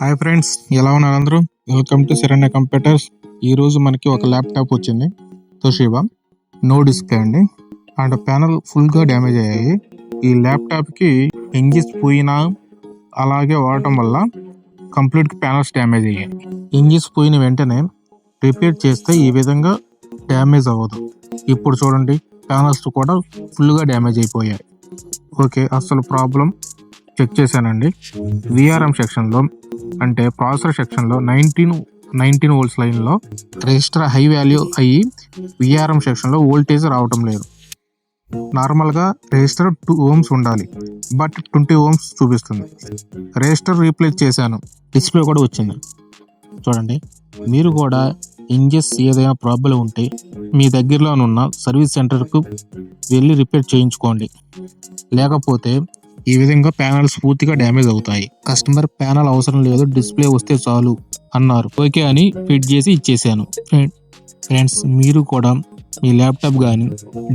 Hi friends, ఎలా ఉన్నారు అందరూ? Welcome to Saranya computers. ఈరోజు మనకి ఒక ల్యాప్టాప్ వచ్చింది, తోషిబా నో డిస్ప్లే అండి. అండ్ ప్యానల్ ఫుల్గా డ్యామేజ్ అయ్యాయి. ఈ ల్యాప్టాప్కి ఇంజిన్స్ పోయినా అలాగే వాడటం వల్ల కంప్లీట్ ప్యానల్స్ డ్యామేజ్ అయ్యాయి. ఇంజిన్స్ పోయిన వెంటనే రిపేర్ చేస్తే ఈ విధంగా డ్యామేజ్ అవ్వదు. ఇప్పుడు చూడండి, ప్యానల్స్ కూడా ఫుల్గా డ్యామేజ్ అయిపోయాయి. ఓకే, అసలు ప్రాబ్లం చెక్ చేశానండి. విఆర్ఎం సెక్షన్లో అంటే ప్రాసెసర్ సెక్షన్లో 19 వోల్ట్స్ లైన్లో రెజిస్టర్ హై వాల్యూ అయ్యి విఆర్ఎం సెక్షన్లో వోల్టేజ్ రావటం లేదు. నార్మల్గా రెజిస్టర్ 2 ohms ఉండాలి, బట్ 20 ohms చూపిస్తుంది. రెజిస్టర్ రీప్లేస్ చేశాను, డిస్ప్లే కూడా వచ్చింది. చూడండి, మీరు కూడా ఇంజిన్స్ ఏదైనా ప్రాబ్లం ఉంటే మీ దగ్గరలో ఉన్న సర్వీస్ సెంటర్కు వెళ్ళి రిపేర్ చేయించుకోండి. లేకపోతే ఈ విధంగా ప్యానల్స్ పూర్తిగా డ్యామేజ్ అవుతాయి. కస్టమర్ ప్యానల్ అవసరం లేదు, డిస్ప్లే వస్తే చాలు అన్నారు. ఓకే అని ఫిట్ చేసి ఇచ్చేసాను. ఫ్రెండ్స్, మీరు కూడా మీ ల్యాప్టాప్ కానీ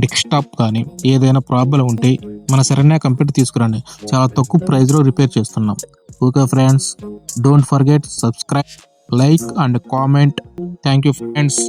డెస్క్టాప్ కానీ ఏదైనా ప్రాబ్లం ఉంటే మన శరణ్య కంప్యూటర్ తీసుకురండి. చాలా తక్కువ ప్రైస్లో రిపేర్ చేస్తున్నాం. Okay friends, don't forget subscribe, like and comment. Thank you friends.